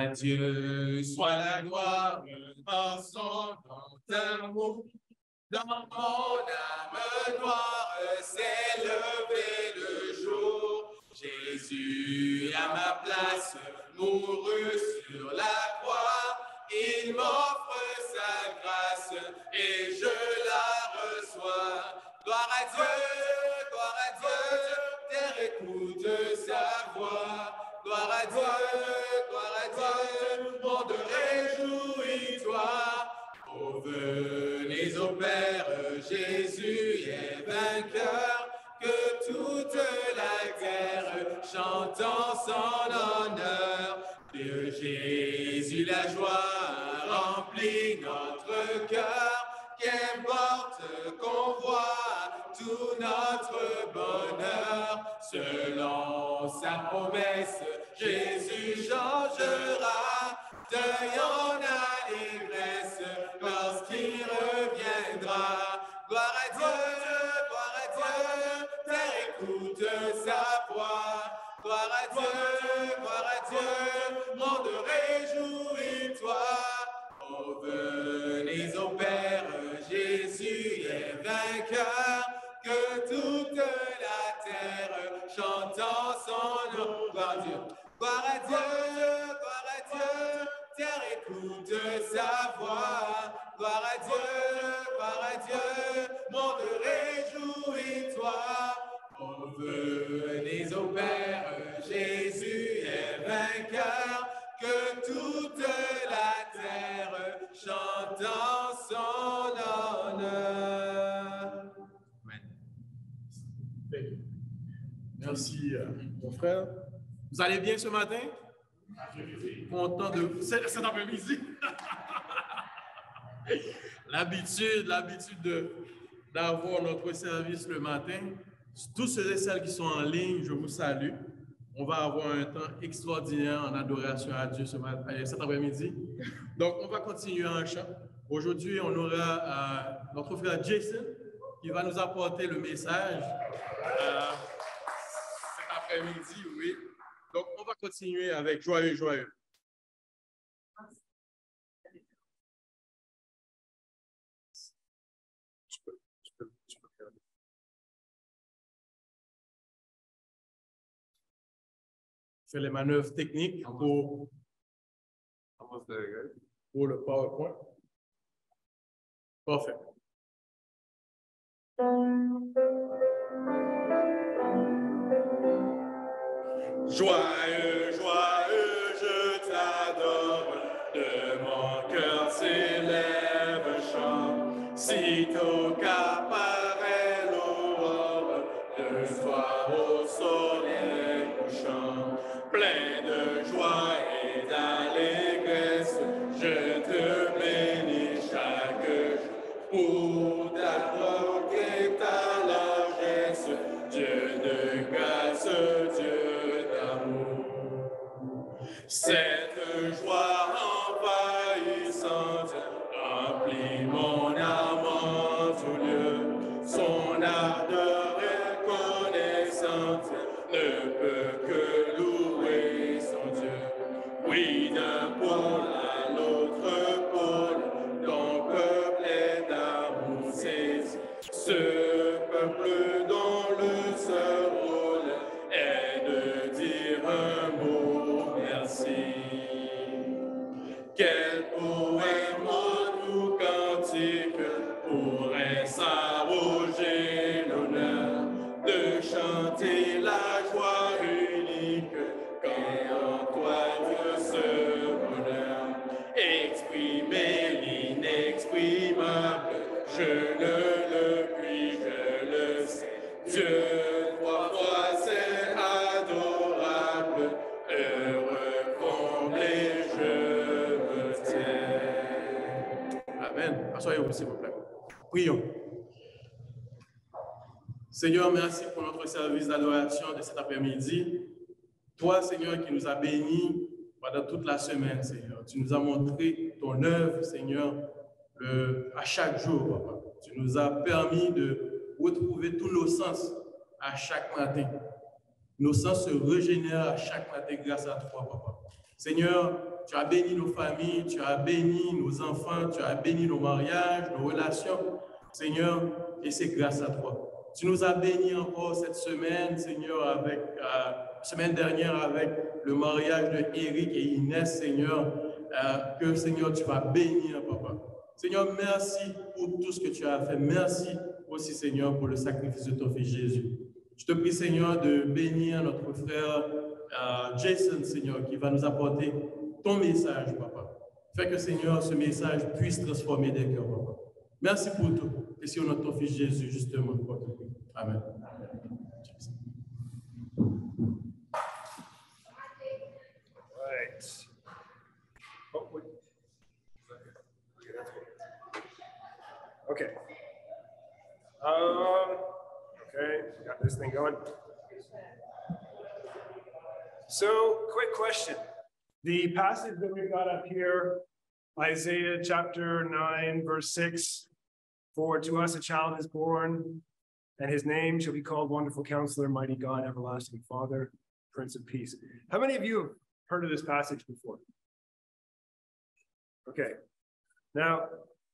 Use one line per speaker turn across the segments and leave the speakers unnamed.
À Dieu soit la gloire en son nom d'amour. Dans mon âme noire s'est levé le jour. Jésus à ma place mourut sur la croix. Il m'offre sa grâce et je la reçois. Gloire à Dieu, terre écoute sa voix. Gloire à Dieu, monde réjouis-toi. Oh, venez au Père, Jésus est vainqueur, que toute la terre chante en son honneur. De Jésus la joie remplit notre cœur, qu'importe qu'on voit tout notre bonheur. Selon sa promesse, Jésus changera, deuil en allégresse, lorsqu'il reviendra. Gloire à Dieu, terre écoute sa voix. Gloire à Dieu, monde réjouis-toi. Oh, venez au Père, Jésus est vainqueur, que toute la terre chante en son nom. Gloire à Dieu, terre écoute sa voix. Gloire à Dieu, monde réjouis-toi. Oh, venez au Père, Jésus est vainqueur, que toute la terre chante en son honneur.
Amen. Merci, mon frère. Vous allez bien ce matin? Content de cet après-midi. L'habitude d'avoir notre service le matin. Tous ceux et celles qui sont en ligne, je vous salue. On va avoir un temps extraordinaire en adoration à Dieu cet après-midi. Donc, on va continuer en chant. Aujourd'hui, on aura notre frère Jason qui va nous apporter le message cet après-midi, oui. Donc, on va continuer avec Joyeux, joyeux. Fais les manœuvres techniques pour le PowerPoint. Parfait. Joyeux, joyeux, je t'adore, de mon cœur s'élève chant, sitôt qu'apparaît l'aurore, le soir au soleil couchant, plein de joie et d'allégresse, je te bénis chaque jour pour t'apporter ta largesse, Dieu de grâce, Dieu d'amour. Cette joie envahissante remplit mon âme en tout lieu, son ardeur reconnaissante ne peut que louer son Dieu. Oui, d'un pôle à l'autre pôle, ton peuple est d'amour saisi. Ce peuple dont le seul rôle est de dire un mot merci. Quel poème ou cantique pourrait s'arroger l'honneur de chanter la joie unique quand toi Dieu ce bonheur, exprimer l'inexprimable, je ne le puis, je le sais, Dieu trois fois c'est adorable, heureux, comblé, je me tiens. Amen. Asseyez-vous s'il vous plaît. Prions. Seigneur, merci pour notre service d'adoration de cet après-midi. Toi, Seigneur, qui nous as bénis pendant toute la semaine, Seigneur. Tu nous as montré ton œuvre, Seigneur, à chaque jour, Papa. Tu nous as permis de retrouver tous nos sens à chaque matin. Nos sens se régénèrent à chaque matin grâce à toi, Papa. Seigneur, tu as béni nos familles, tu as béni nos enfants, tu as béni nos mariages, nos relations, Seigneur, et c'est grâce à toi. Tu nous as bénis encore cette semaine, Seigneur, avec semaine dernière avec le mariage de Eric et Inès, Seigneur, que Seigneur, tu vas bénir, Papa. Seigneur, merci pour tout ce que tu as fait. Merci aussi, Seigneur, pour le sacrifice de ton Fils Jésus. Je te prie, Seigneur, de bénir notre frère Jason, Seigneur, qui va nous apporter ton message, Papa. Fais que, Seigneur, ce message puisse transformer des cœurs, Papa. Merci pour tout. Et sur notre Fils Jésus, justement. Amen.
Right. Oh, wait. Okay. Okay, got this thing going. So, quick question. The passage that we've got up here, Isaiah chapter 9, verse 6, for to us a child is born, and his name shall be called Wonderful Counselor, Mighty God, Everlasting Father, Prince of Peace. How many of you have heard of this passage before? Okay. Now,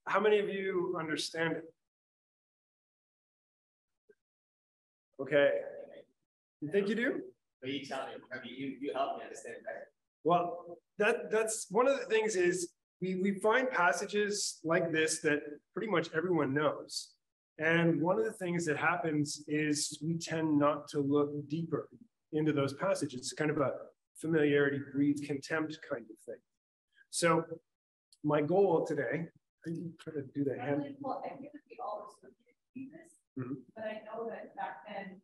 how many of you understand it? Okay. You think you do?
But you tell me, I mean, you help me understand better.
Well, that's one of the things is we find passages like this that pretty much everyone knows. And one of the things that happens is we tend not to look deeper into those passages. It's kind of a familiarity breeds contempt kind of thing. So my goal today, I'm trying to do the hand.
Well, I think we all read this, but I know that back then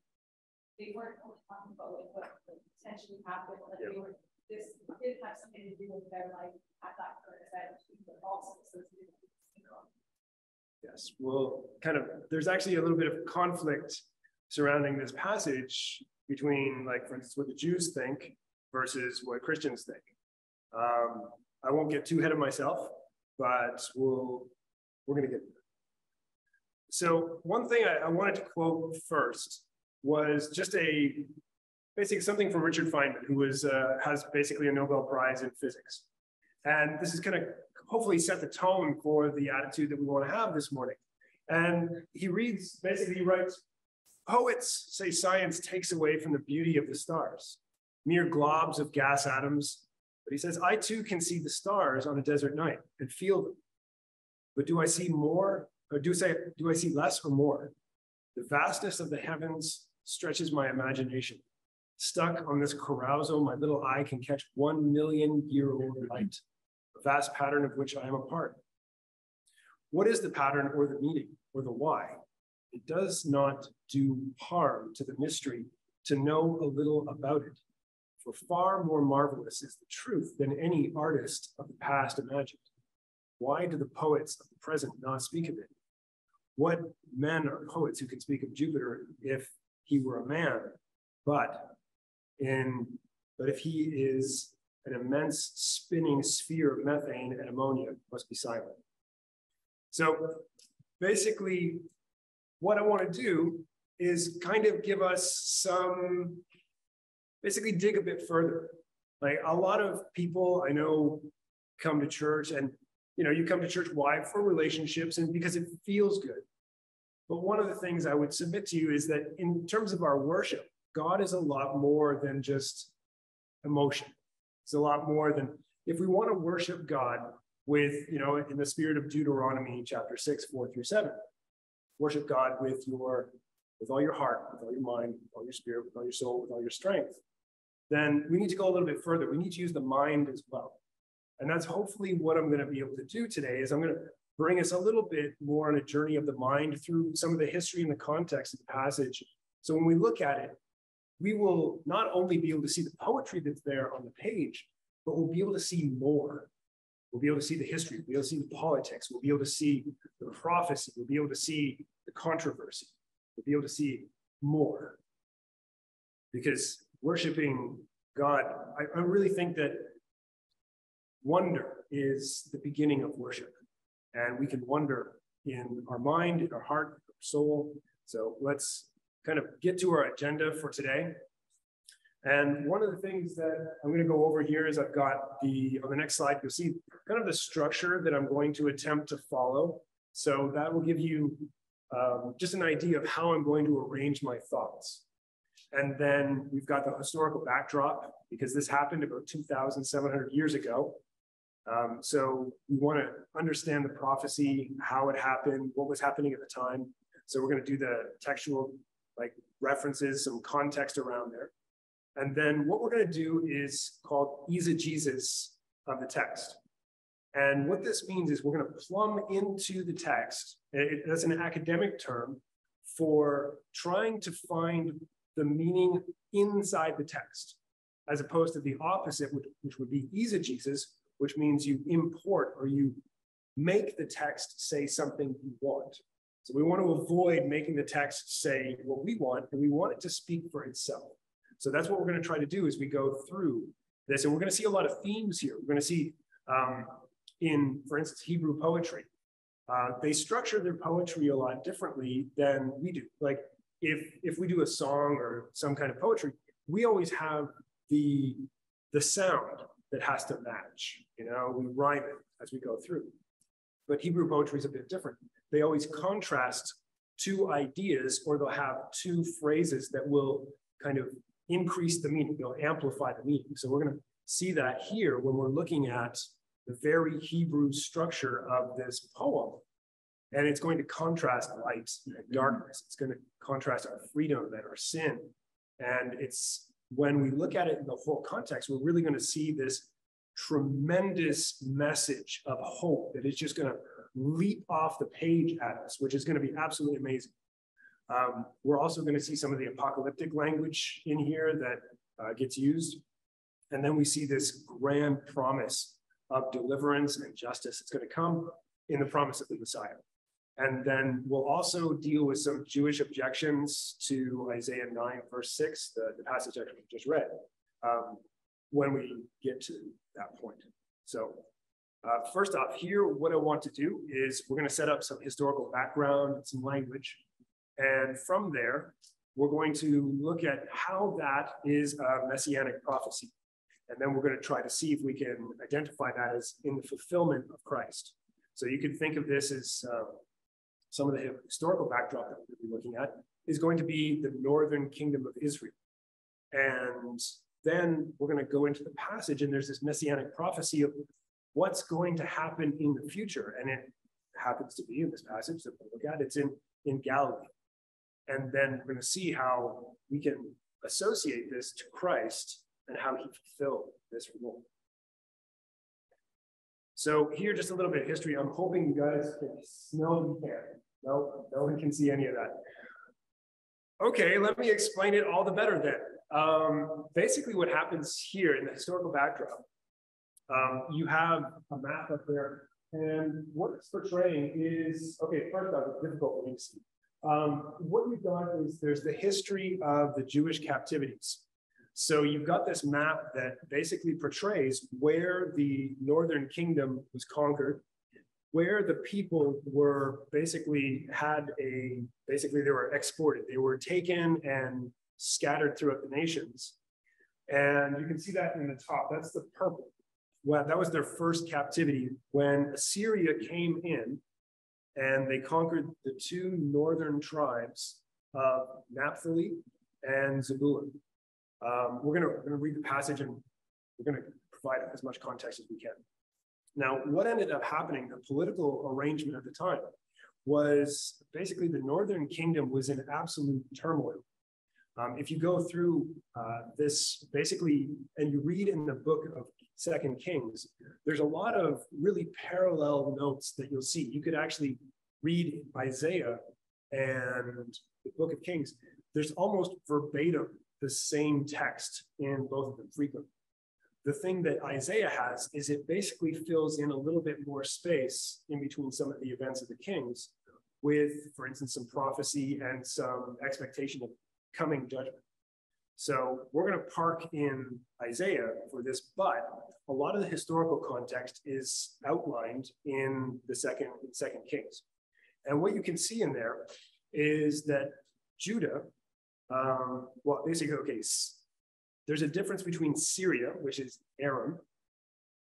they weren't only talking about like what potentially happened, like they were, this did have something to do with their life at that current event, but also associated with syndrome.
Yes, well, kind of, there's actually a little bit of conflict surrounding this passage between, like, for instance, what the Jews think versus what Christians think. I won't get too ahead of myself, but we're going to get there. So one thing I wanted to quote first was just basically something from Richard Feynman, who has basically a Nobel Prize in physics. And this is going to hopefully set the tone for the attitude that we want to have this morning. And he writes, poets say science takes away from the beauty of the stars, mere globs of gas atoms. But he says, I too can see the stars on a desert night and feel them. But do I see more, or do I see less or more? The vastness of the heavens stretches my imagination. Stuck on this carousal, my little eye can catch 1 million-year-old light, a vast pattern of which I am a part. What is the pattern or the meaning or the why? It does not do harm to the mystery to know a little about it, for far more marvelous is the truth than any artist of the past imagined. Why do the poets of the present not speak of it? What men are poets who can speak of Jupiter if he were a man? But if he is an immense spinning sphere of methane and ammonia, must be silent. So basically, what I want to do is kind of give us basically dig a bit further. Like a lot of people I know come to church, and you come to church why? For relationships and because it feels good. But one of the things I would submit to you is that in terms of our worship, God is a lot more than just emotion. It's a lot more than, if we want to worship God with, in the spirit of Deuteronomy chapter 6, 4-7, worship God with all your heart, with all your mind, with all your spirit, with all your soul, with all your strength, then we need to go a little bit further. We need to use the mind as well. And that's hopefully what I'm going to be able to do today, is I'm going to bring us a little bit more on a journey of the mind through some of the history and the context of the passage. So when we look at it, we will not only be able to see the poetry that's there on the page, but we'll be able to see more. We'll be able to see the history, we'll be able to see the politics, we'll be able to see the prophecy, we'll be able to see the controversy, we'll be able to see more. Because worshiping God, I really think that wonder is the beginning of worship. And we can wonder in our mind, in our heart, our soul. So let's kind of get to our agenda for today. And one of the things that I'm going to go over here is I've got on the next slide, you'll see kind of the structure that I'm going to attempt to follow. So that will give you just an idea of how I'm going to arrange my thoughts. And then we've got the historical backdrop, because this happened about 2,700 years ago. So we want to understand the prophecy, how it happened, what was happening at the time. So we're going to do the textual references, some context around there. And then what we're going to do is called eisegesis of the text. And what this means is we're going to plumb into the text. That's an academic term for trying to find the meaning inside the text, as opposed to the opposite, which would be eisegesis, which means you import or you make the text say something you want. So we want to avoid making the text say what we want, and we want it to speak for itself. So that's what we're going to try to do as we go through this. And we're going to see a lot of themes here. We're going to see in, for instance, Hebrew poetry. They structure their poetry a lot differently than we do. Like if we do a song or some kind of poetry, we always have the sound that has to match. You know, we rhyme it as we go through. But Hebrew poetry is a bit different. They always contrast two ideas, or they'll have two phrases that will kind of increase the meaning, they'll amplify the meaning. So we're going to see that here when we're looking at the very Hebrew structure of this poem. And it's going to contrast light and darkness. It's going to contrast our freedom and our sin. And it's when we look at it in the whole context, we're really going to see this tremendous message of hope that is just going to leap off the page at us, which is going to be absolutely amazing. We're also going to see some of the apocalyptic language in here that gets used. And then we see this grand promise of deliverance and justice. It's going to come in the promise of the Messiah. And then we'll also deal with some Jewish objections to Isaiah 9, verse 6, the passage I just read, when we get to that point. So first off here, what I want to do is we're going to set up some historical background and some language. And from there, we're going to look at how that is a messianic prophecy. And then we're going to try to see if we can identify that as in the fulfillment of Christ. So you can think of this as some of the historical backdrop that we'll be looking at is going to be the northern kingdom of Israel. And then we're going to go into the passage, and there's this messianic prophecy of what's going to happen in the future. And it happens to be in this passage that we'll look at. It's in Galilee. And then we're going to see how we can associate this to Christ and how he fulfilled this role. So here, just a little bit of history. I'm hoping you guys can smell the hair. No one can see any of that. Okay, let me explain it all the better then. Basically what happens here in the historical backdrop, you have a map up there, and what it's portraying is, okay, first off, it's difficult for me to see. What you've got is there's the history of the Jewish captivities. So you've got this map that basically portrays where the northern kingdom was conquered, where the people were basically they were exported. They were taken and scattered throughout the nations. And you can see that in the top, that's the purple. Well, that was their first captivity when Assyria came in and they conquered the two northern tribes of Naphtali and Zebulun. We're going to read the passage, and we're going to provide as much context as we can. Now, what ended up happening, the political arrangement at the time, was basically the northern kingdom was in absolute turmoil. If you go through this, basically, and you read in the book of 2 Kings, there's a lot of really parallel notes that you'll see. You could actually read Isaiah and the book of Kings. There's almost verbatim the same text in both of them frequently. The thing that Isaiah has is it basically fills in a little bit more space in between some of the events of the Kings with, for instance, some prophecy and some expectation of coming judgment. So we're going to park in Isaiah for this, but a lot of the historical context is outlined in the second Kings. And what you can see in there is that Judah, well, basically, okay, There's a difference between Syria, which is Aram,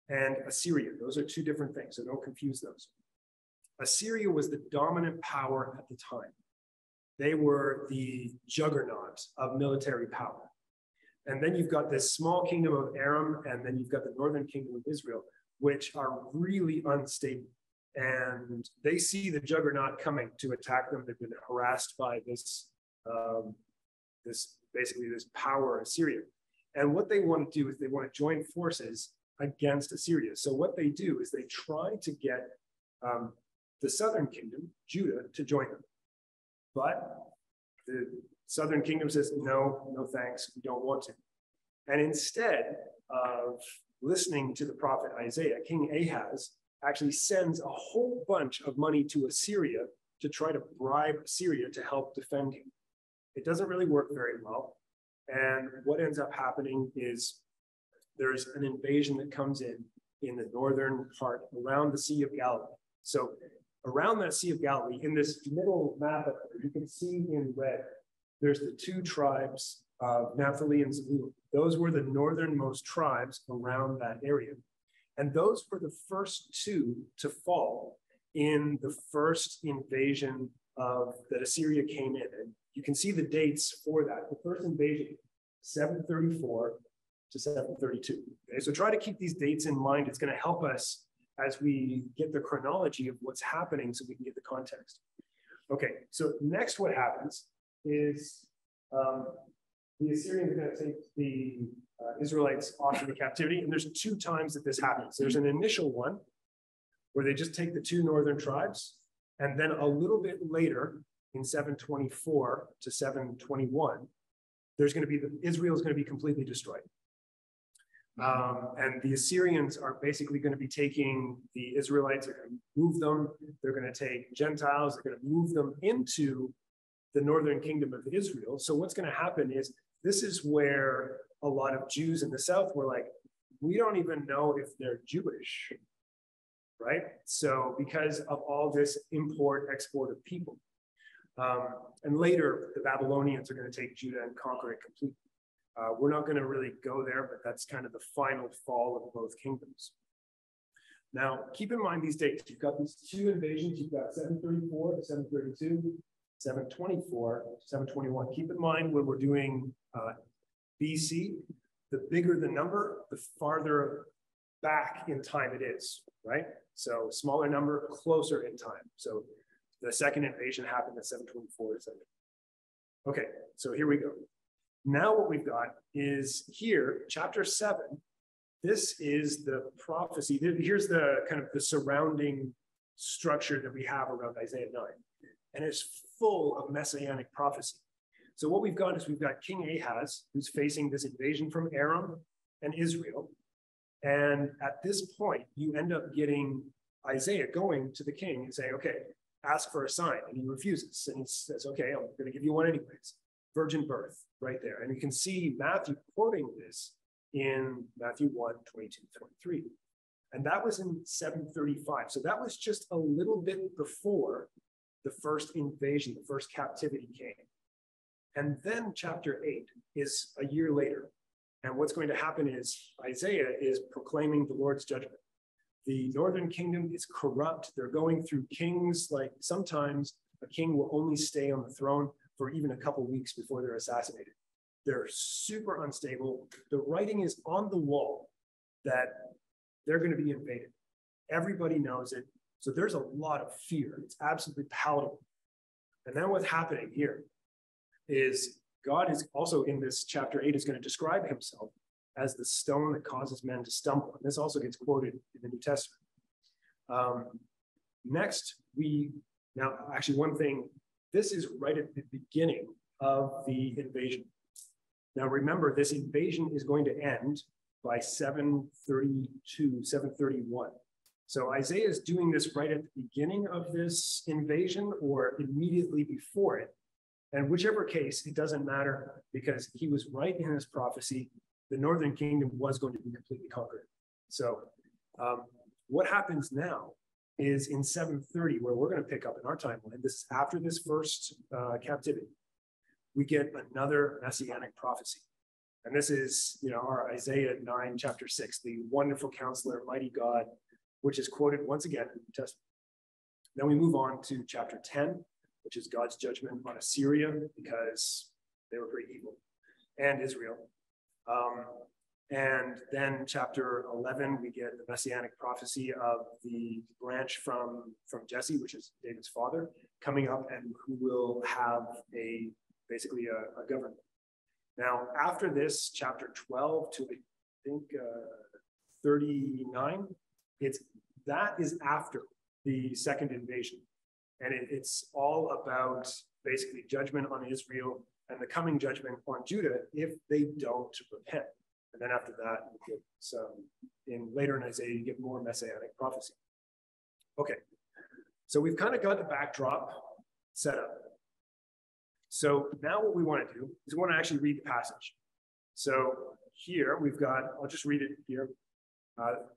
and Assyria. Those are two different things, so don't confuse those. Assyria was the dominant power at the time. They were the juggernaut of military power. And then you've got this small kingdom of Aram, and then you've got the northern kingdom of Israel, which are really unstable. And they see the juggernaut coming to attack them. They've been harassed by this power, Assyria. And what they want to do is they want to join forces against Assyria. So what they do is they try to get the southern kingdom, Judah, to join them. But the southern kingdom says, no, no thanks, we don't want to. And instead of listening to the prophet Isaiah, King Ahaz actually sends a whole bunch of money to Assyria to try to bribe Assyria to help defend him. It doesn't really work very well. And what ends up happening is there's an invasion that comes in the northern part around the Sea of Galilee. So around that Sea of Galilee, in this middle map, you can see in red, there's the two tribes of Naphtali and Zebulun. Those were the northernmost tribes around that area. And those were the first two to fall in the first invasion that Assyria came in. And you can see the dates for that. The first invasion, 734 to 732. Okay, so try to keep these dates in mind. It's going to help us as we get the chronology of what's happening so we can get the context. Okay, so next what happens is the Assyrians are going to take the Israelites off into captivity. And there's two times that this happens. There's an initial one where they just take the two northern tribes. And then a little bit later in 724 to 721, there's going to be, Israel is going to be completely destroyed. And the Assyrians are basically going to be taking the Israelites, they're going to move them, they're going to take Gentiles, they're going to move them into the northern kingdom of Israel. So what's going to happen is, this is where a lot of Jews in the south were like, we don't even know if they're Jewish, right? So because of all this import, export of people. And later, the Babylonians are going to take Judah and conquer it completely. We're not going to really go there, but that's kind of the final fall of both kingdoms. Now, keep in mind these dates. You've got these two invasions. You've got 734 to 732, 724 to 721. Keep in mind when we're doing BC, the bigger the number, the farther back in time it is, right? So smaller number, closer in time. So the second invasion happened at 724 to 7. Okay, so here we go. Now what we've got is here, chapter 7. This is the prophecy. Here's the kind of the surrounding structure that we have around Isaiah 9. And it's full of messianic prophecy. So what we've got is we've got King Ahaz, who's facing this invasion from Aram and Israel. And at this point, you end up getting Isaiah going to the king and saying, okay, ask for a sign. And he refuses. And he says, okay, I'm going to give you one anyways. Virgin birth right there. And you can see Matthew quoting this in Matthew 1, 22, 23. And that was in 735. So that was just a little bit before the first invasion, the first captivity came. And then chapter 8 is a year later. And what's going to happen is Isaiah is proclaiming the Lord's judgment. The northern kingdom is corrupt. They're going through kings. Like sometimes a king will only stay on the throne for even a couple weeks before they're assassinated. They're super unstable. The writing is on the wall that they're going to be invaded. Everybody knows it. So there's a lot of fear. It's absolutely palatable. And then what's happening here is God is also in this chapter 8 is going to describe himself as the stone that causes men to stumble. And this also gets quoted in the New Testament. Next, actually one thing, this is right at the beginning of the invasion. Now remember, this invasion is going to end by 732, 731. So Isaiah is doing this right at the beginning of this invasion or immediately before it. And whichever case, it doesn't matter because he was right in his prophecy. The northern kingdom was going to be completely conquered. So what happens now is in 730, where we're going to pick up in our timeline, this is after this first captivity, we get another messianic prophecy. And this is, our Isaiah 9, chapter 6, the wonderful counselor, mighty God, which is quoted once again in the New Testament. Then we move on to chapter 10, which is God's judgment on Assyria because they were pretty evil, and Israel. And then chapter 11, we get the messianic prophecy of the branch from Jesse, which is David's father, coming up and who will have basically a government. Now, after this, chapter 12 to I think 39, that is after the second invasion. And it's all about basically judgment on Israel and the coming judgment on Judah if they don't repent. And then after that, we get later in Isaiah, you get more messianic prophecy. Okay, so we've kind of got the backdrop set up. So now what we want to do is we want to actually read the passage. So here we've got, I'll just read it here.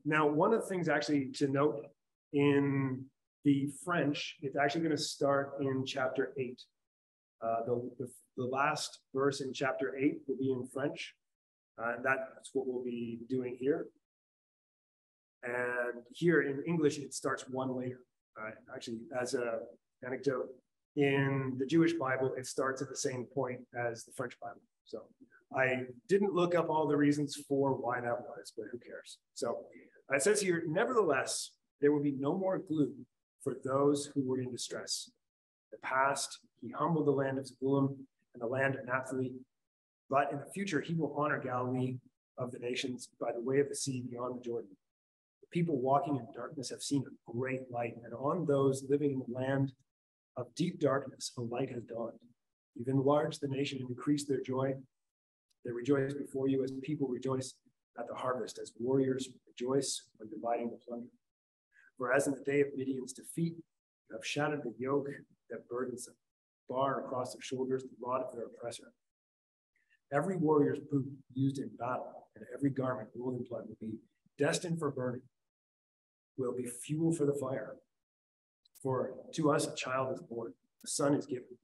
Now, one of the things actually to note in the French, it's actually going to start in chapter 8. The last verse in chapter 8 will be in French. That's what we'll be doing here. And here in English, it starts one later. Actually, as an anecdote, in the Jewish Bible, it starts at the same point as the French Bible. So I didn't look up all the reasons for why that was, but who cares? So it says here, nevertheless, there will be no more gloom for those who were in distress. In the past, he humbled the land of Zebulun and the land of Naphtali, but in the future, he will honor Galilee of the nations by the way of the sea beyond the Jordan. The people walking in darkness have seen a great light, and on those living in the land of deep darkness, a light has dawned. You've enlarged the nation and increased their joy. They rejoice before you as people rejoice at the harvest, as warriors rejoice when dividing the plunder. For as in the day of Midian's defeat, you have shattered the yoke that burdens them, bar across their shoulders the rod of their oppressor. Every warrior's boot used in battle and every garment rolled in blood will be destined for burning, will be fuel for the fire. For to us a child is born, a son is given.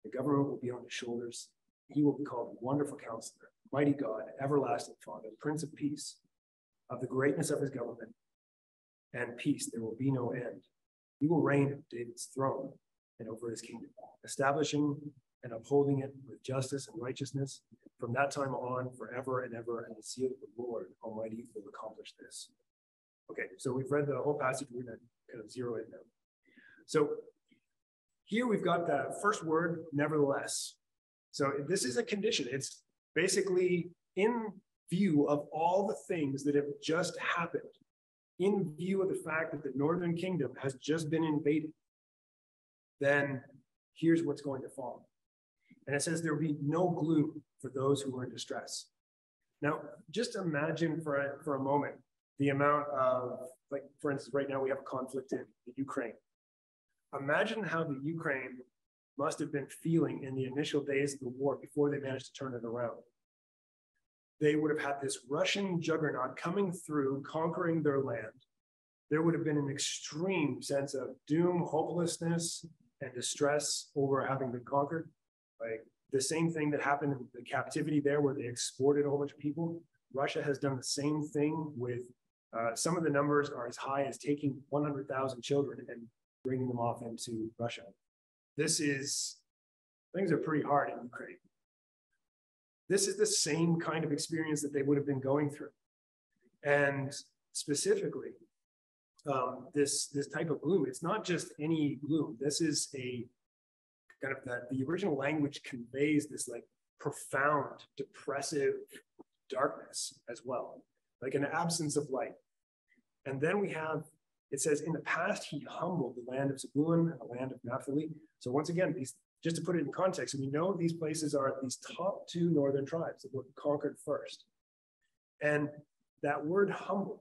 The government will be on his shoulders. He will be called Wonderful Counselor, Mighty God, Everlasting Father, Prince of Peace. Of the greatness of his government and peace there will be no end. He will reign on David's throne and over his kingdom, establishing and upholding it with justice and righteousness from that time on forever and ever, and the seal of the Lord Almighty will accomplish this. Okay, so we've read the whole passage. We're going to kind of zero in now. So here we've got the first word, nevertheless. So this is a condition. It's basically in view of all the things that have just happened, in view of the fact that the northern kingdom has just been invaded, then here's what's going to follow. And it says there will be no gloom for those who are in distress. Now, just imagine for a moment the amount of, like, for instance, right now we have a conflict in the Ukraine. Imagine how the Ukraine must have been feeling in the initial days of the war before they managed to turn it around. They would have had this Russian juggernaut coming through, conquering their land. There would have been an extreme sense of doom, hopelessness, and distress over having been conquered. Like the same thing that happened in the captivity there where they exported a whole bunch of people. Russia has done the same thing with some of the numbers are as high as taking 100,000 children and bringing them off into Russia. Things are pretty hard in Ukraine. This is the same kind of experience that they would have been going through. And specifically, this type of gloom, it's not just any gloom. This is a kind of the original language conveys this like profound, depressive darkness as well, like an absence of light. And then we have, it says, in the past, he humbled the land of Zebulun, the land of Naphtali. So once again, just to put it in context, we know these places are these top two northern tribes that were conquered first. And that word humbled,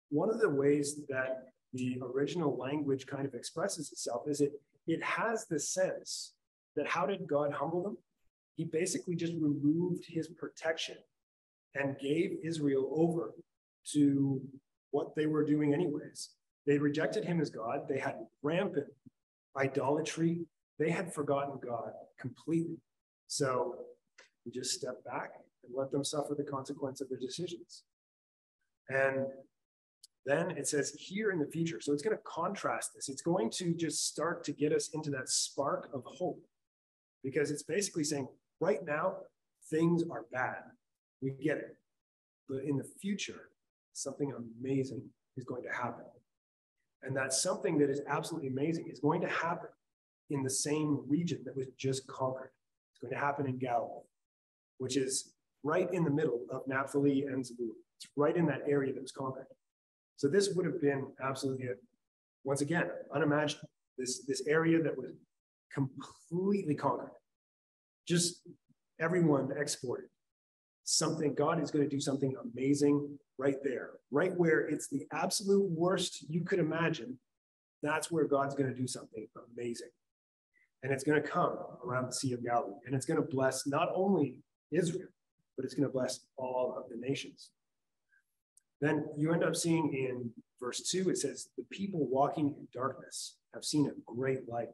one of the ways that the original language kind of expresses itself is it has the sense that how did God humble them? He basically just removed his protection and gave Israel over to what they were doing anyways. They rejected him as God. They had rampant idolatry. They had forgotten God completely. So we just step back and let them suffer the consequence of their decisions. And then it says here in the future, so it's going to contrast this. It's going to just start to get us into that spark of hope, because it's basically saying right now, things are bad. We get it. But in the future, something amazing is going to happen. And that something that is absolutely amazing is going to happen in the same region that was just conquered. It's going to happen in Galilee, which is right in the middle of Naphtali and Zebulun. It's right in that area that was conquered. So this would have been absolutely, once again, unimaginable. This area that was completely conquered. Just everyone exported. Something, God is going to do something amazing right there. Right where it's the absolute worst you could imagine, that's where God's going to do something amazing. And it's going to come around the Sea of Galilee. And it's going to bless not only Israel, but it's going to bless all of the nations. Then you end up seeing in verse 2, it says, the people walking in darkness have seen a great light.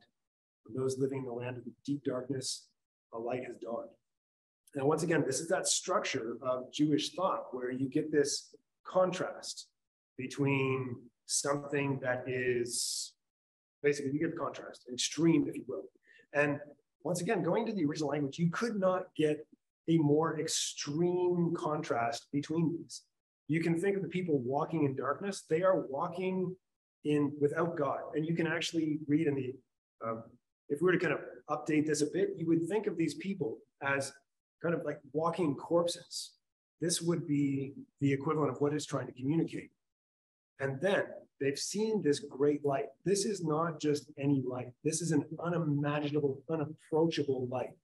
For those living in the land of the deep darkness, a light has dawned. Now, once again, this is that structure of Jewish thought where you get this contrast between something that is, basically, you get the contrast, an extreme, if you will. And once again, going to the original language, you could not get a more extreme contrast between these. You can think of the people walking in darkness. They are walking in without God. And you can actually read in the, if we were to kind of update this a bit, you would think of these people as kind of like walking corpses. This would be the equivalent of what it's trying to communicate. And then they've seen this great light. This is not just any light. This is an unimaginable, unapproachable light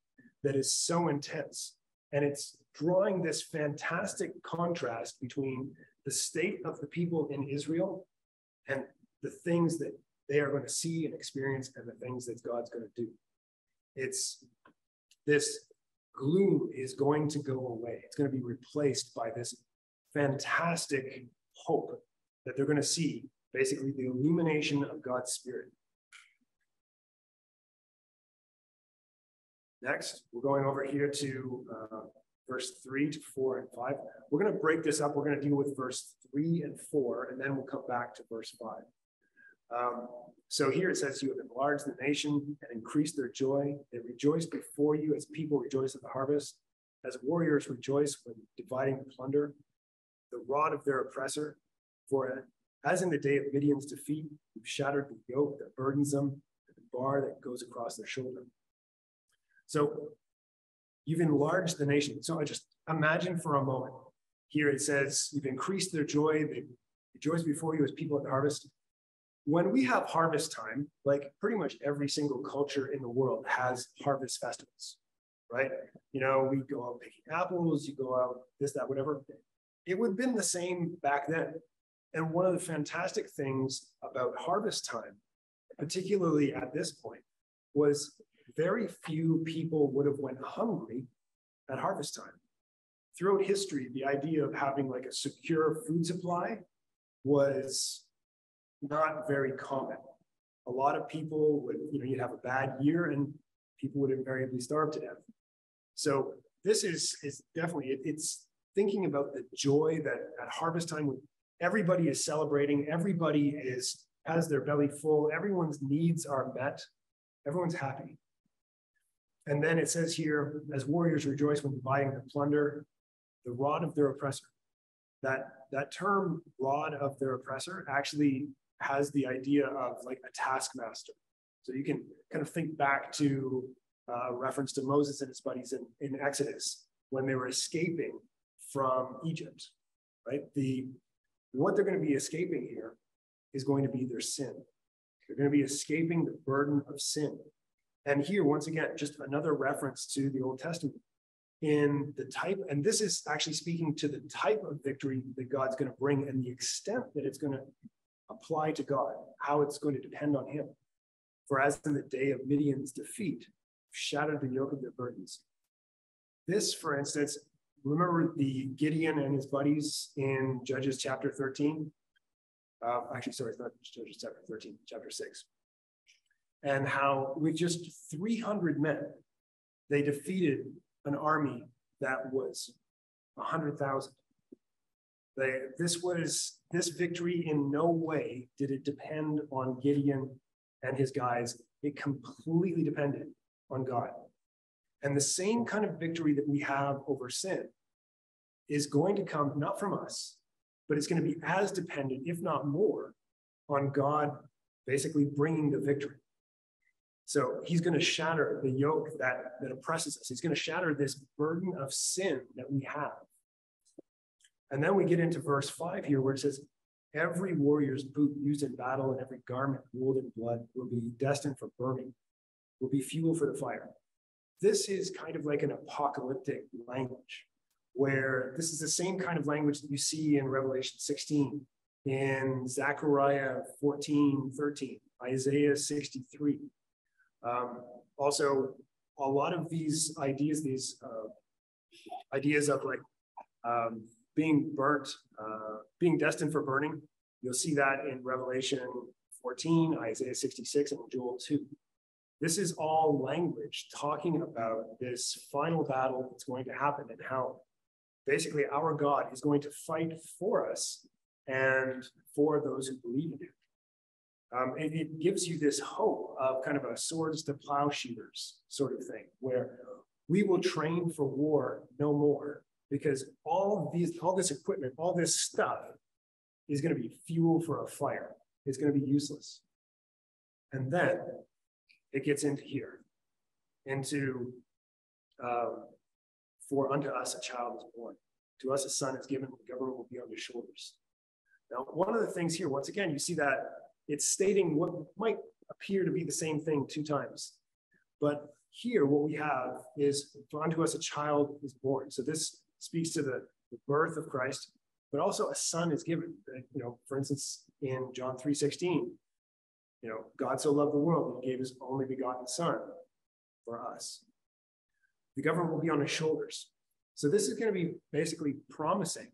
that is so intense. And it's drawing this fantastic contrast between the state of the people in Israel and the things that they are going to see and experience and the things that God's going to do. It's this gloom is going to go away. It's going to be replaced by this fantastic hope that they're going to see, basically the illumination of God's Spirit. Next, we're going over here to verse 3 to 4 and 5. We're going to break this up. We're going to deal with verse 3 and 4, and then we'll come back to verse 5. So here it says, you have enlarged the nation and increased their joy. They rejoice before you as people rejoice at the harvest, as warriors rejoice when dividing the plunder, the rod of their oppressor. For as in the day of Midian's defeat, you've shattered the yoke that burdens them, and the bar that goes across their shoulder. So you've enlarged the nation. So I just imagine for a moment, here it says, you've increased their joy. They rejoice before you as people at the harvest. When we have harvest time, like pretty much every single culture in the world has harvest festivals, right? You know, we go out picking apples, you go out this, that, whatever. It would have been the same back then. And one of the fantastic things about harvest time, particularly at this point, was very few people would have went hungry at harvest time. Throughout history, the idea of having like a secure food supply was not very common. A lot of people would, you'd have a bad year and people would invariably starve to death. So this is definitely, it's thinking about the joy that at harvest time, when everybody is celebrating, everybody has their belly full, everyone's needs are met, everyone's happy. And then it says here, as warriors rejoice when dividing the plunder, the rod of their oppressor. That term, rod of their oppressor, actually has the idea of like a taskmaster. So you can kind of think back to a reference to Moses and his buddies in Exodus when they were escaping from Egypt, right? What they're going to be escaping here is going to be their sin. They're going to be escaping the burden of sin. And here, once again, just another reference to the Old Testament in the type, and this is actually speaking to the type of victory that God's going to bring and the extent that it's going to apply to God, how it's going to depend on him. For as in the day of Midian's defeat, shattered the yoke of their burdens. This, for instance, remember the Gideon and his buddies in Judges chapter 13? Actually, sorry, it's not Judges chapter 13, chapter 6. And how with just 300 men, they defeated an army that was 100,000. This victory in no way did it depend on Gideon and his guys. It completely depended on God. And the same kind of victory that we have over sin is going to come not from us, but it's going to be as dependent, if not more, on God basically bringing the victory. So he's going to shatter the yoke that oppresses us. He's going to shatter this burden of sin that we have. And then we get into verse 5 here where it says, every warrior's boot used in battle and every garment rolled in blood will be destined for burning, will be fuel for the fire. This is kind of like an apocalyptic language, where this is the same kind of language that you see in Revelation 16, in Zechariah 14:13, Isaiah 63. Also, a lot of these ideas, of like being burnt, being destined for burning, you'll see that in Revelation 14, Isaiah 66, and Joel 2. This is all language talking about this final battle that's going to happen and how basically our God is going to fight for us and for those who believe in him. It gives you this hope of kind of a swords to plowshares sort of thing, where we will train for war no more, because all this equipment, all this stuff is going to be fuel for a fire. It's going to be useless. And then it gets into here, into for unto us a child is born, to us a son is given, the government will be on his shoulders. Now, one of the things here, once again, you see that it's stating what might appear to be the same thing two times. But here, what we have is, for unto us a child is born. So this speaks to the birth of Christ, but also a son is given. For instance, in John 3:16, God so loved the world that he gave his only begotten son for us. The government will be on his shoulders. So this is going to be basically promising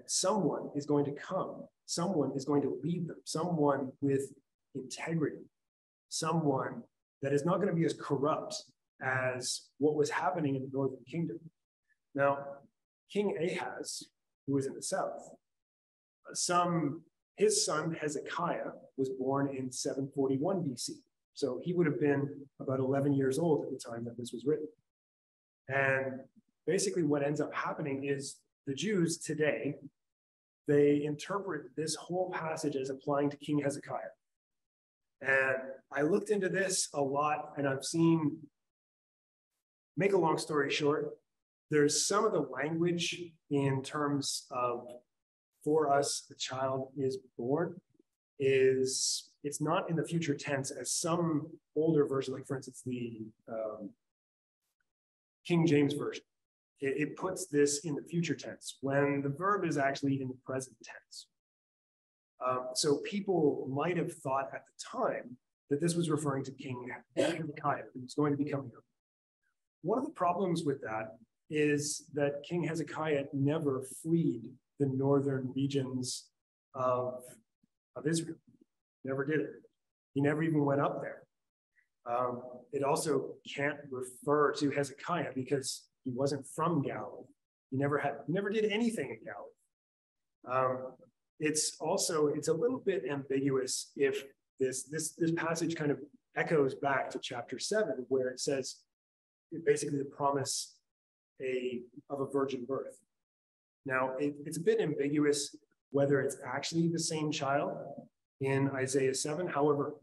someone is going to come, someone is going to lead them, someone with integrity, someone that is not going to be as corrupt as what was happening in the northern kingdom. Now, King Ahaz, who was in the south, his son Hezekiah was born in 741 BC. So he would have been about 11 years old at the time that this was written. And basically what ends up happening is the Jews today, they interpret this whole passage as applying to King Hezekiah. And I looked into this a lot, and I've seen, make a long story short, there's some of the language in terms of for us, the child is born, it's not in the future tense as some older version, like for instance, the King James Version. It puts this in the future tense when the verb is actually in the present tense. So people might have thought at the time that this was referring to King Hezekiah, who was going to be coming up. One of the problems with that is that King Hezekiah never freed the northern regions of Israel. Never did it. He never even went up there. It also can't refer to Hezekiah because he wasn't from Galilee. He never did anything in Galilee. It's a little bit ambiguous if this passage kind of echoes back to chapter 7, where it says basically the promise of a virgin birth. Now, it's a bit ambiguous whether it's actually the same child in Isaiah 7. However,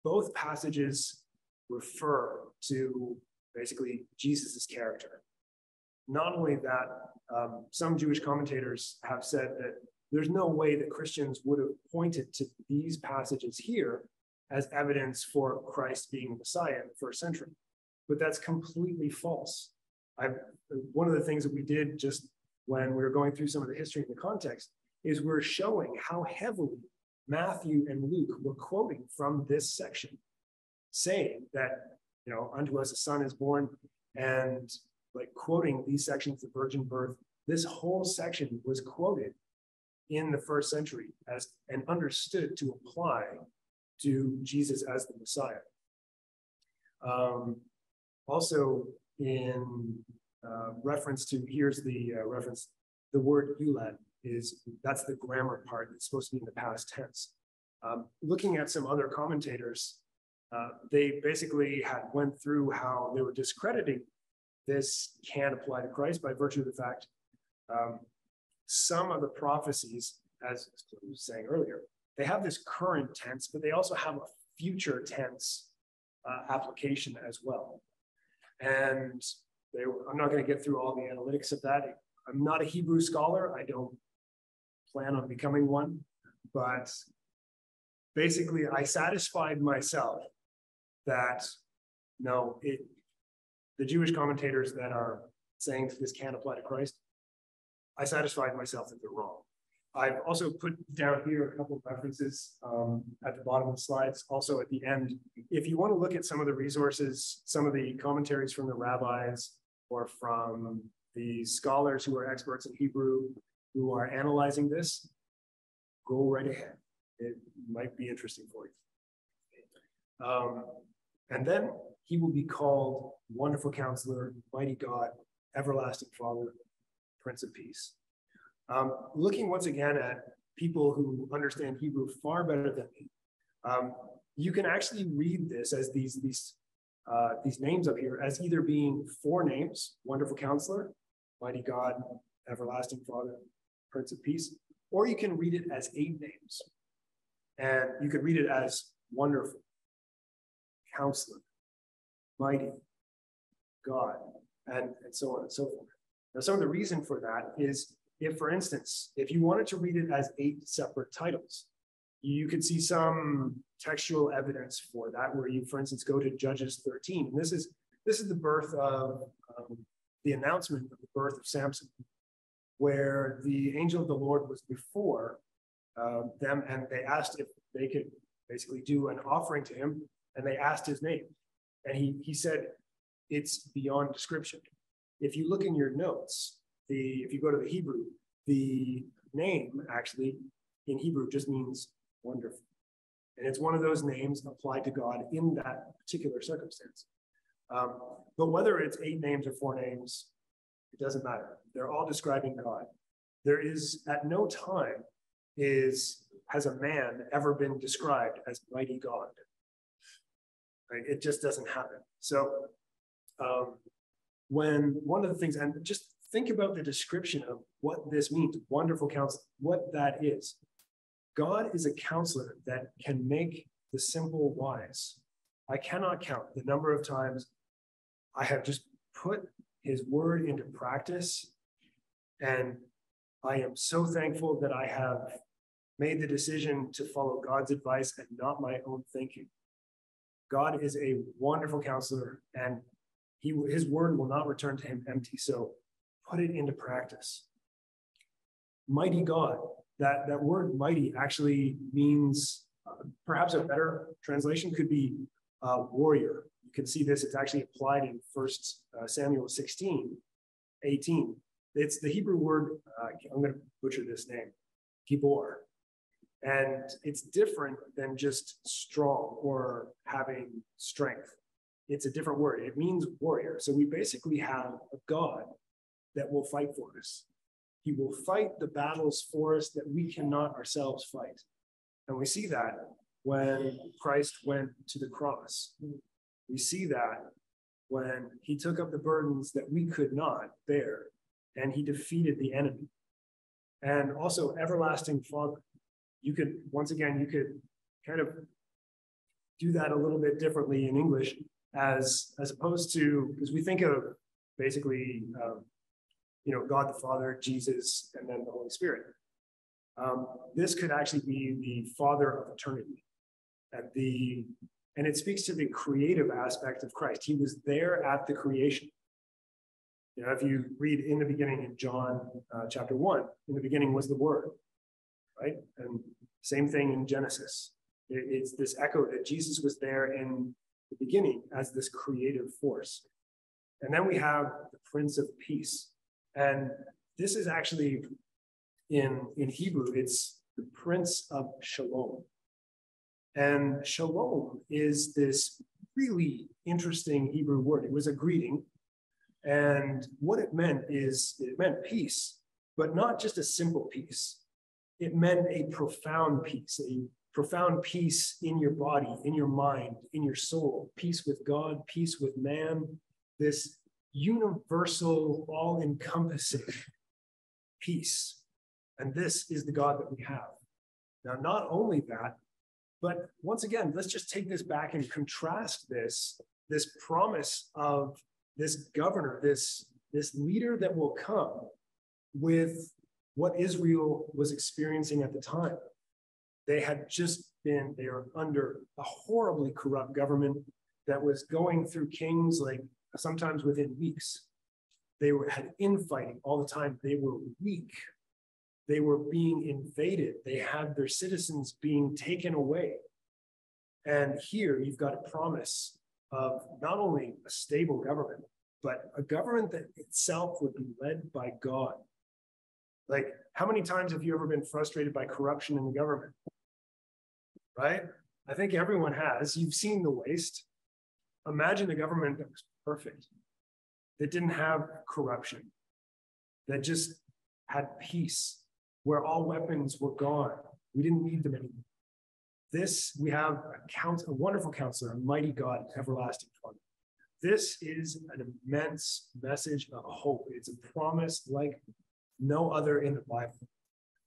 both passages refer to basically Jesus's character. Not only that, some Jewish commentators have said that there's no way that Christians would have pointed to these passages here as evidence for Christ being the Messiah in the first century. But that's completely false. One of the things that we did just when we were going through some of the history and the context is we're showing how heavily Matthew and Luke were quoting from this section, saying that, unto us a son is born, and like quoting these sections of virgin birth. This whole section was quoted in the first century and understood to apply to Jesus as the Messiah. Also in reference to, here's the reference, the word Ulad that's the grammar part. It's supposed to be in the past tense. Looking at some other commentators, they basically went through how they were discrediting this can apply to Christ by virtue of the fact some of the prophecies, as I was saying earlier, they have this current tense, but they also have a future tense application as well. And I'm not going to get through all the analytics of that. I'm not a Hebrew scholar. I don't plan on becoming one, but basically I satisfied myself that no, the Jewish commentators that are saying that this can't apply to Christ, I satisfied myself that they're wrong. I've also put down here a couple of references at the bottom of the slides, also at the end. If you want to look at some of the resources, some of the commentaries from the rabbis or from the scholars who are experts in Hebrew who are analyzing this, go right ahead. It might be interesting for you. And then he will be called Wonderful Counselor, Mighty God, Everlasting Father, Prince of Peace. Looking once again at people who understand Hebrew far better than me, you can actually read this as these names up here as either being 4 names: Wonderful Counselor, Mighty God, Everlasting Father, Prince of Peace, or you can read it as 8 names. And you could read it as Wonderful, Counselor, Mighty, God, and so on and so forth. Now, some of the reason for that is if, for instance, if you wanted to read it as 8 separate titles, you could see some textual evidence for that, where you, for instance, go to Judges 13. And this is the birth of the announcement of the birth of Samson, where the angel of the Lord was before them, and they asked if they could basically do an offering to him, and they asked his name. And he said, it's beyond description. If you look in your notes, if you go to the Hebrew, the name actually in Hebrew just means wonderful. And it's one of those names applied to God in that particular circumstance. But whether it's 8 names or 4 names, it doesn't matter. They're all describing God. There is, at no time has a man ever been described as mighty God. Right? It just doesn't happen. So when one of the things, and just think about the description of what this means, wonderful counselor, what that is. God is a counselor that can make the simple wise. I cannot count the number of times I have just put his word into practice, and I am so thankful that I have made the decision to follow God's advice and not my own thinking. God is a wonderful counselor, and his word will not return to him empty. So put it into practice. Mighty God, that word mighty actually means, perhaps a better translation could be warrior. You can see this, it's actually applied in 1 Samuel 16:18. It's the Hebrew word, I'm going to butcher this name, gibor. And it's different than just strong or having strength. It's a different word. It means warrior. So we basically have a God that will fight for us. He will fight the battles for us that we cannot ourselves fight. And we see that when Christ went to the cross. We see that when he took up the burdens that we could not bear, and he defeated the enemy. And also, everlasting Father. You could kind of do that a little bit differently in English, as opposed to, because we think of basically, God the Father, Jesus, and then the Holy Spirit. This could actually be the Father of eternity. And it speaks to the creative aspect of Christ. He was there at the creation. If you read in the beginning in John chapter 1, in the beginning was the Word, right? And same thing in Genesis. It's this echo that Jesus was there in the beginning as this creative force. And then we have the Prince of Peace. And this is actually, in Hebrew, it's the Prince of Shalom. And shalom is this really interesting Hebrew word. It was a greeting. And what it meant is, it meant peace, but not just a simple peace. It meant a profound peace in your body, in your mind, in your soul, peace with God, peace with man, this universal, all-encompassing peace. And this is the God that we have. Now, not only that, but once again, let's just take this back and contrast this promise of this governor, this leader that will come with what Israel was experiencing at the time. They were under a horribly corrupt government that was going through kings like sometimes within weeks. They had infighting all the time. They were weak. They were being invaded. They had their citizens being taken away. And here you've got a promise of not only a stable government, but a government that itself would be led by God. Like, how many times have you ever been frustrated by corruption in the government? Right? I think everyone has. You've seen the waste. Imagine a government that was perfect, that didn't have corruption, that just had peace, where all weapons were gone. We didn't need them anymore. We have a wonderful counselor, a mighty God, everlasting Father. This is an immense message of hope. It's a promise like no other in the Bible.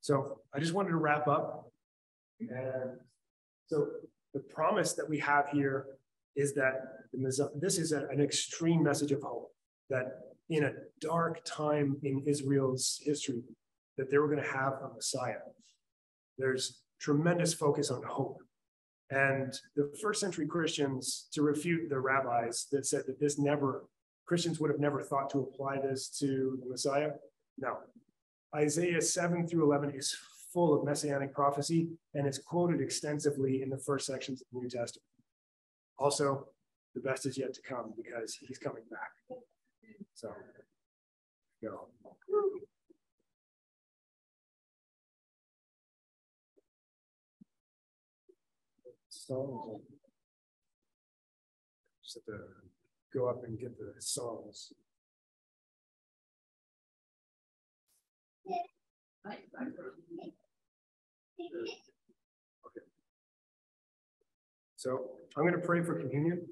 So I just wanted to wrap up. And so the promise that we have here is that this is an extreme message of hope, that in a dark time in Israel's history, that they were going to have a Messiah. There's tremendous focus on hope. And the first century Christians, to refute the rabbis that said that Christians would have never thought to apply this to the Messiah. No. Isaiah 7 through 11 is full of messianic prophecy, and it's quoted extensively in the first sections of the New Testament. Also, the best is yet to come because he's coming back. So, go. Songs. Just have to go up and get the songs. Okay. So I'm going to pray for communion.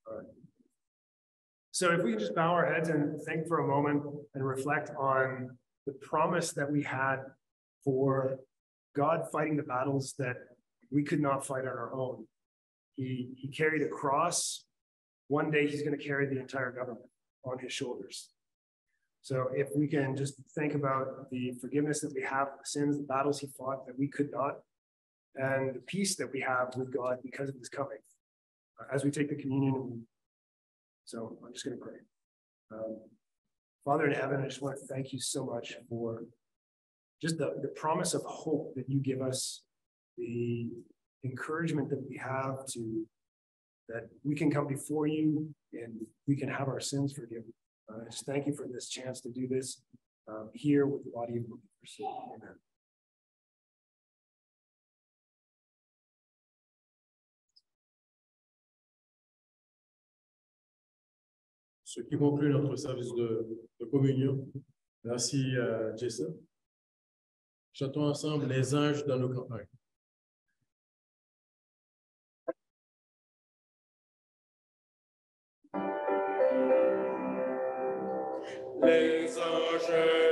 All right. So if we can just bow our heads and think for a moment and reflect on the promise that we had for God fighting the battles that we could not fight on our own. He carried a cross. One day he's going to carry the entire government on his shoulders. So if we can just think about the forgiveness that we have for sins, the battles he fought that we could not, and the peace that we have with God because of his coming. As we take the communion, so I'm just going to pray. Father in heaven, I just want to thank you so much for just the promise of hope that you give us, the encouragement that we have that we can come before you and we can have our sins forgiven. I just thank you for this chance to do this here with the body of believers. Amen.
Ce qui conclut notre service de communion. Merci, Jason. Chantons ensemble les anges dans nos campagnes. Les anges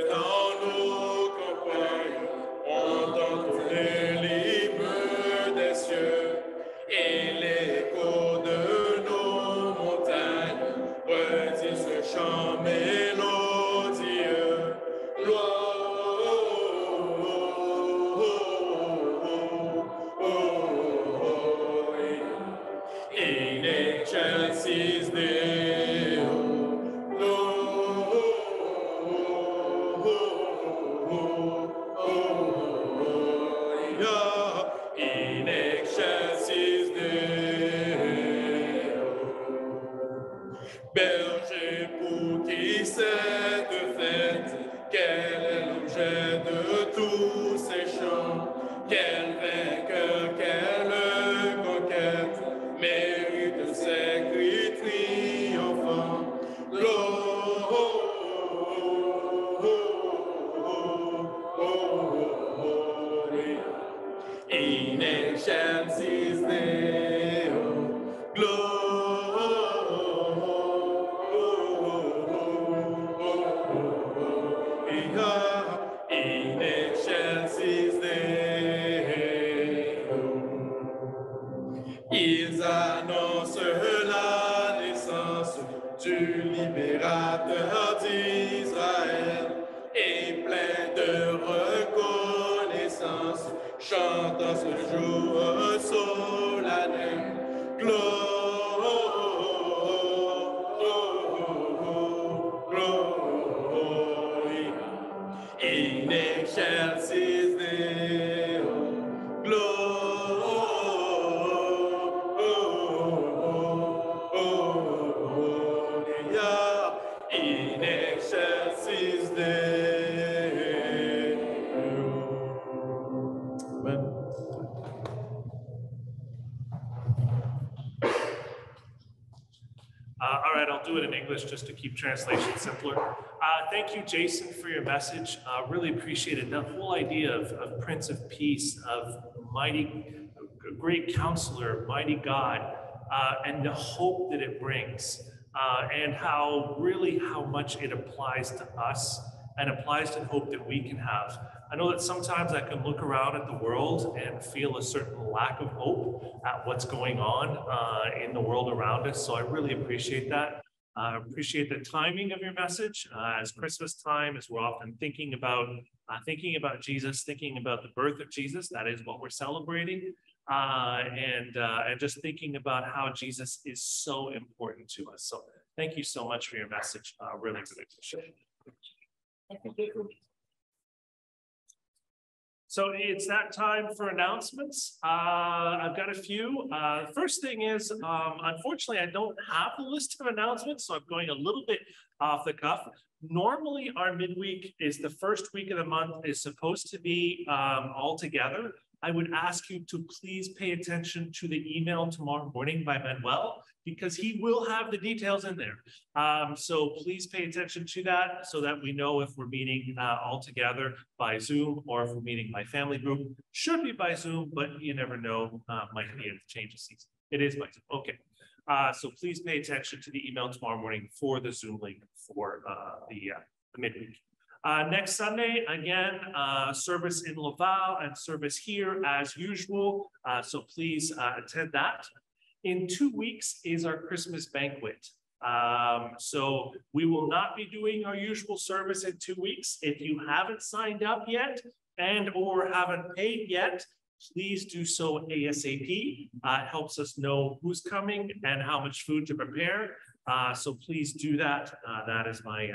dans nos campagnes entendent l'hymne des cieux et l'écho de nos montagnes redit ce chant mélodieux. In excelsis Deo. In excelsis Deo, gloria, in excelsis Deo. Amen.
All right, I'll do it in English just to keep translation simpler. Thank you, Jason, for your message. Really appreciate it. The whole idea of Prince of Peace, of mighty, great counselor, mighty God, and the hope that it brings, and how much it applies to us and applies to the hope that we can have. I know that sometimes I can look around at the world and feel a certain lack of hope at what's going on in the world around us. So I really appreciate that. I appreciate the timing of your message as Christmas time, as we're often thinking about Jesus, thinking about the birth of Jesus. That is what we're celebrating, and just thinking about how Jesus is so important to us. So thank you so much for your message. Really appreciate it. So it's that time for announcements. I've got a few. First thing is, unfortunately, I don't have a list of announcements, so I'm going a little bit off the cuff. Normally, our midweek is the first week of the month is supposed to be all together. I would ask you to please pay attention to the email tomorrow morning by Manuel, because he will have the details in there. So please pay attention to that so that we know if we're meeting all together by Zoom or if we're meeting by family group. Should be by Zoom, but you never know, might be a change of season. It is by Zoom, okay. So please pay attention to the email tomorrow morning for the Zoom link for the midweek. Next Sunday, again, service in Laval and service here as usual. So please attend that. In 2 weeks is our Christmas banquet. So we will not be doing our usual service in 2 weeks. If you haven't signed up yet and or haven't paid yet, please do so ASAP. It helps us know who's coming and how much food to prepare. So please do that. That is my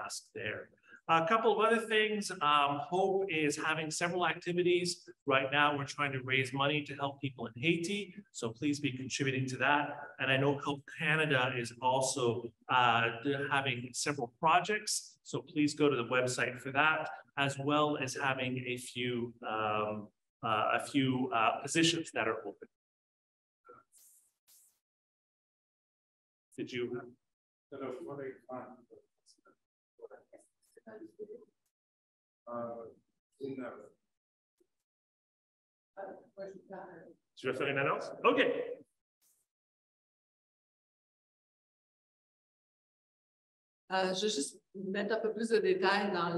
ask there. A couple of other things. Hope is having several activities. Right now, we're trying to raise money to help people in Haiti. So please be contributing to that. And I know Help Canada is also having several projects. So please go to the website for that, as well as having a few positions that are open. Did you? Tu veux faire une annonce? OK.
Je vais juste mettre un peu plus de détails dans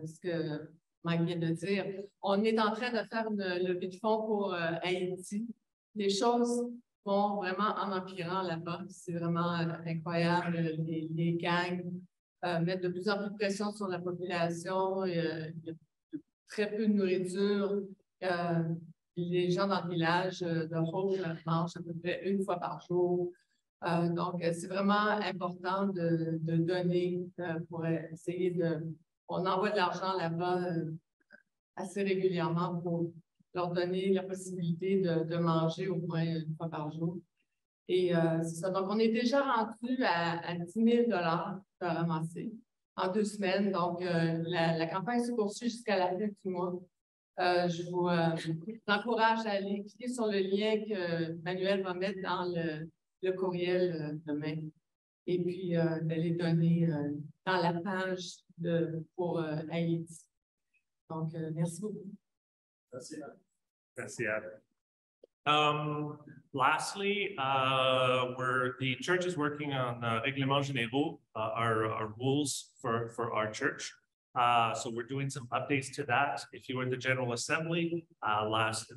ce que Mike vient de dire. On est en train de faire une levée de fonds pour Haïti. Les choses vont vraiment en empirant là-bas. C'est vraiment incroyable. Les gangs mettre de plus en plus de pression sur la population. Il y a très peu de nourriture. Les gens dans le village de Hope mangent à peu près 1 fois par jour. Donc, c'est vraiment important de donner pour essayer de... On envoie de l'argent là-bas assez régulièrement pour leur donner la possibilité de manger au moins 1 fois par jour. Et c'est ça. Donc, on est déjà rendu à 10 000 $ à ramasser en 2 semaines. Donc, la campagne se poursuit jusqu'à la fin du mois. Je vous encourage à aller cliquer sur le lien que Manuel va mettre dans le courriel demain. Et puis, les donner dans la page pour Haïti. Donc, merci beaucoup.
Merci. Merci, Adam. Lastly, the church is working on règlements généraux, our rules for our church. So we're doing some updates to that. If you were at the General Assembly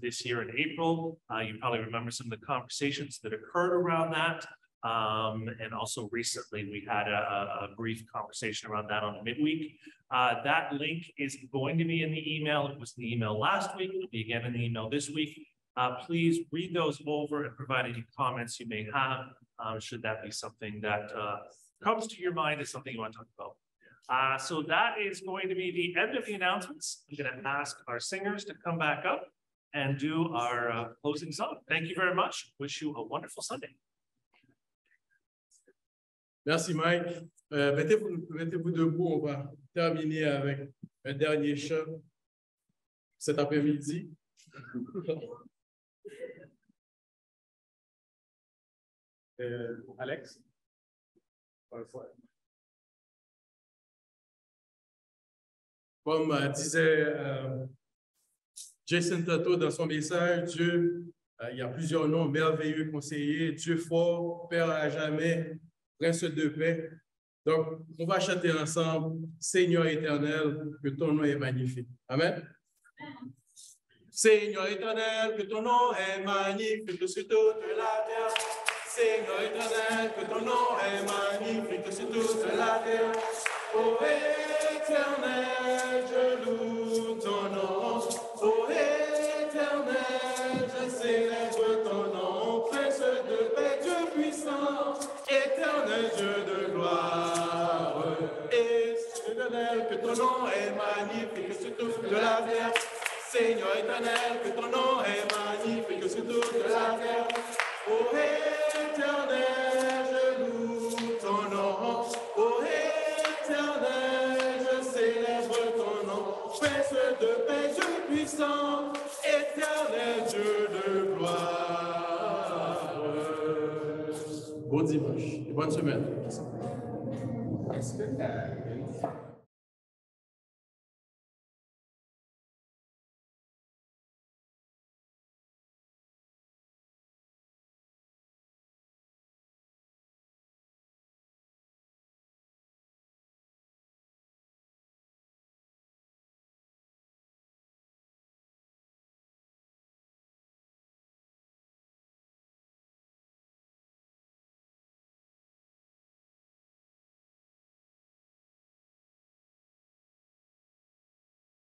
this year in April, you probably remember some of the conversations that occurred around that. And also recently, we had a brief conversation around that on the midweek. That link is going to be in the email. It was in the email last week. It'll be again in the email this week. Please read those over and provide any comments you may have, should that be something that comes to your mind as something you want to talk about. So that is going to be the end of the announcements. I'm going to ask our singers to come back up and do our closing song. Thank you very much. Wish you a wonderful Sunday.
Merci Mike. Mettez-vous debout, on va terminer avec un dernier chant cet après-midi. Alex? Comme disait Jason Tato dans son message, Dieu, il y a plusieurs noms, merveilleux conseiller, Dieu fort, Père à jamais, Prince de paix. Donc, on va chanter ensemble, Seigneur éternel, que ton nom est magnifique. Amen. Seigneur éternel, que ton nom est magnifique sur toute la terre. Seigneur éternel, que ton nom est magnifique sur toute la terre. Ô éternel, je loue ton nom. Ô éternel, je célèbre ton nom. Prince de paix, Dieu puissant, éternel Dieu de gloire. Éternel, que ton nom est magnifique sur toute la terre. Seigneur éternel, que ton nom est magnifique sur toute la terre. Ô éternel, je loue ton nom. Ô éternel, je célèbre ton nom. Prince de paix, Dieu puissant, éternel Dieu de gloire. Bon dimanche et bonne semaine.
Est-ce que